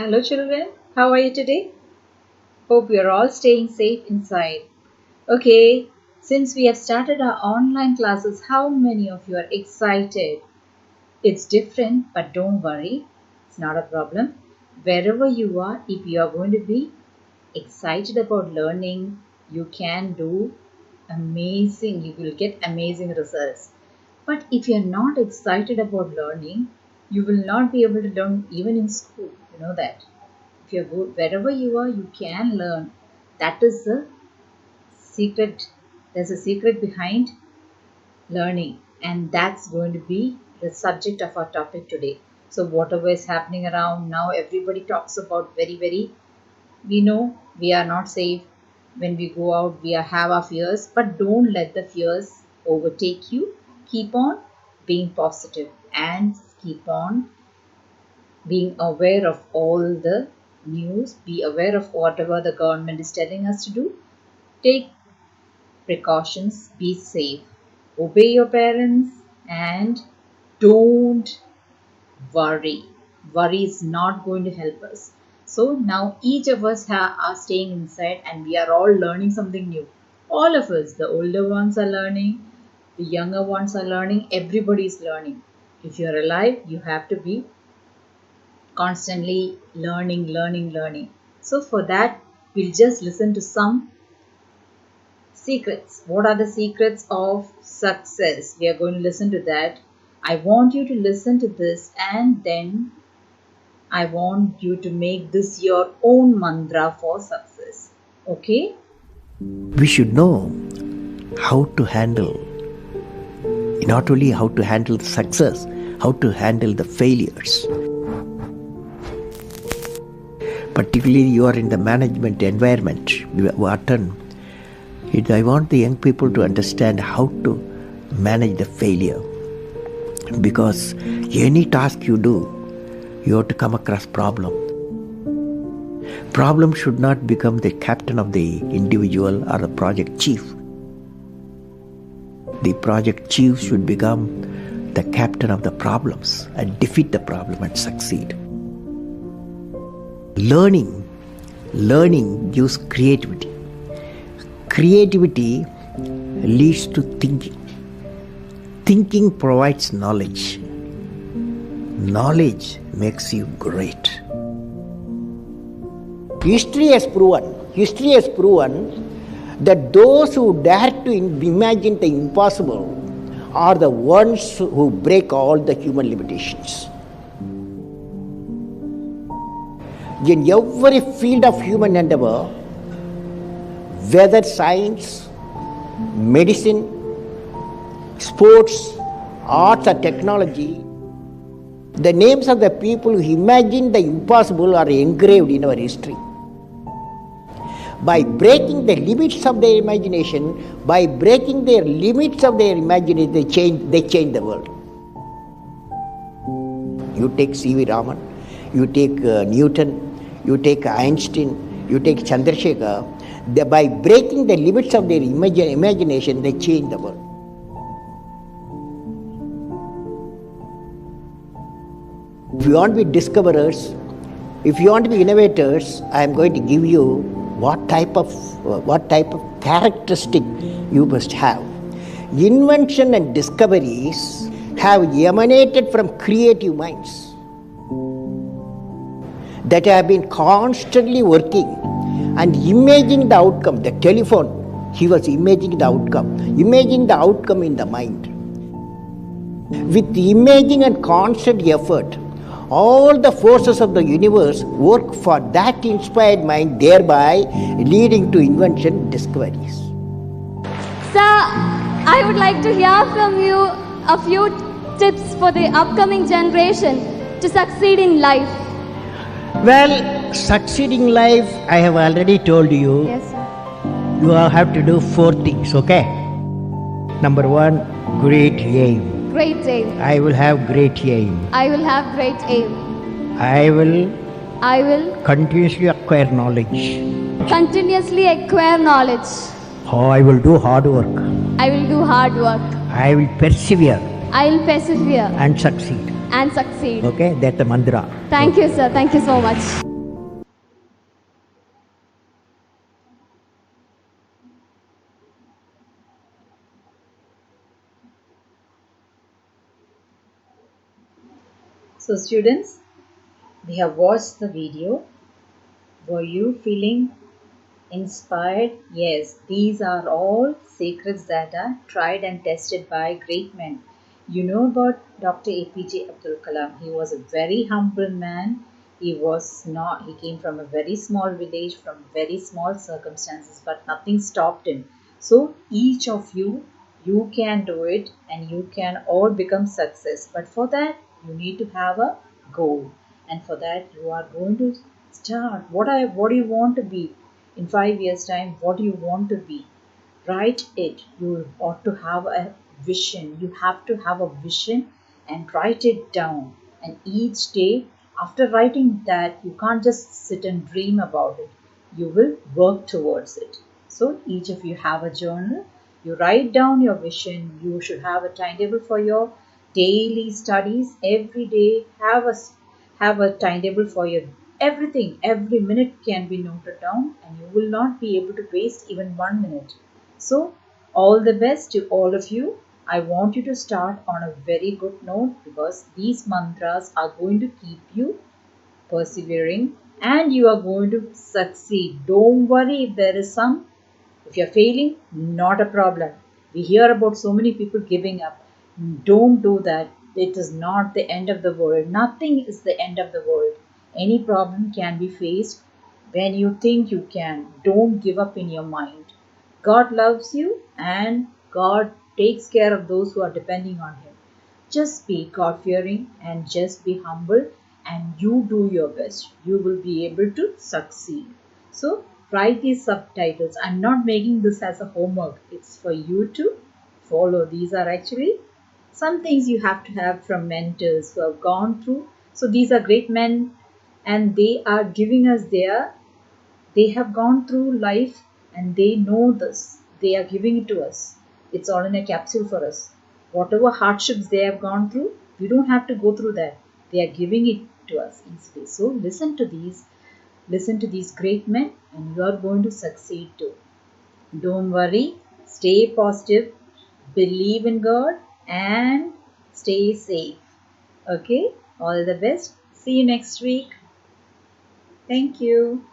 Hello, children. How are you today? Hope you're all staying safe inside. Okay, since we have started our online classes, how many of you are excited? It's different, but don't worry, it's not a problem. Wherever you are, if you are going to be excited about learning, you can do amazing, you will get amazing results. But if you're not excited about learning, you will not be able to learn even in school. You know that. If you're good, wherever you are, you can learn. That is the secret. There's a secret behind learning, and that's going to be the subject of our topic today. So, whatever is happening around now, everybody talks about very. We know we are not safe when we go out. Have our fears, but don't let the fears overtake you. Keep on being positive and keep on being aware of all the news, be aware of whatever the government is telling us to do. Take precautions, be safe, obey your parents, and don't worry. Worry is not going to help us. So now each of us are staying inside and we are all learning something new. All of us, the older ones are learning, the younger ones are learning, everybody is learning. If you're alive, you have to be constantly learning. So, for that, we'll just listen to some secrets. What are the secrets of success? We are going to listen to that. I want you to listen to this and then I want you to make this your own mantra for success. Okay? We should know how to handle, not only how to handle the success, how to handle the failures. Particularly you are in the management environment, I want the young people to understand how to manage the failure. Because any task you do, you have to come across problem. Problem should not become the captain of the individual or the project chief. The project chief should become the captain of the problems and defeat the problem and succeed. Learning gives creativity. Creativity leads to thinking. Thinking provides knowledge. Knowledge makes you great. History has proven that those who dare to imagine the impossible are the ones who break all the human limitations. In every field of human endeavor, whether science, medicine, sports, arts or technology, the names of the people who imagined the impossible are engraved in our history. By breaking the limits of their imagination, they change the world. You take C.V. Raman, you take Newton, you take Einstein, you take Chandrasekhar. By breaking the limits of their imagination, they change the world. If you want to be discoverers, if you want to be innovators, I am going to give you what type of characteristic you must have. Invention and discoveries have emanated from creative minds that have been constantly working and imagining the outcome. The telephone, he was imagining the outcome in the mind. With imaging and constant effort, all the forces of the universe work for that inspired mind, thereby leading to invention discoveries. Sir, I would like to hear from you a few tips for the upcoming generation to succeed in life. Well, succeeding life, I have already told you. Yes, sir. You have to do 4 things, okay? Number 1, great aim. Great aim. I will have great aim. I will have great aim. I will continuously acquire knowledge. Continuously acquire knowledge. Oh, I will do hard work. I will do hard work. I will persevere. I will persevere and succeed. and succeed. Okay, that's the mantra. Thank you, sir. Thank you so much. So students, we have watched the video. Were you feeling inspired? Yes, these are all secrets that are tried and tested by great men. You know about Dr. APJ Abdul Kalam. He was a very humble man. He came from a very small village, from very small circumstances, but nothing stopped him. So each of you, you can do it and you can all become success. But for that, you need to have a goal. And for that, you are going to start. What do you want to be? In 5 years' time, what do you want to be? Write it. You ought to have a vision. You have to have a vision and write it down. And each day, after writing that, you can't just sit and dream about it. You will work towards it. So each of you have a journal. You write down your vision. You should have a timetable for your daily studies. Every day, have a timetable for your everything. Every minute can be noted down, and you will not be able to waste even 1 minute. So, all the best to all of you. I want you to start on a very good note because these mantras are going to keep you persevering and you are going to succeed. Don't worry if you're failing, not a problem. We hear about so many people giving up. Don't do that. It is not the end of the world. Nothing is the end of the world. Any problem can be faced when you think you can. Don't give up in your mind. God loves you and God takes care of those who are depending on Him. Just be God fearing and just be humble and you do your best. You will be able to succeed. So, write these subtitles. I'm not making this as a homework, it's for you to follow. These are actually some things you have to have from mentors who have gone through. So, these are great men and they are giving us they have gone through life and they know this. They are giving it to us. It's all in a capsule for us. Whatever hardships they have gone through, we don't have to go through that. They are giving it to us easily. So listen to these great men, and you are going to succeed too. Don't worry, stay positive, believe in God, and stay safe. Okay, all the best. See you next week. Thank you.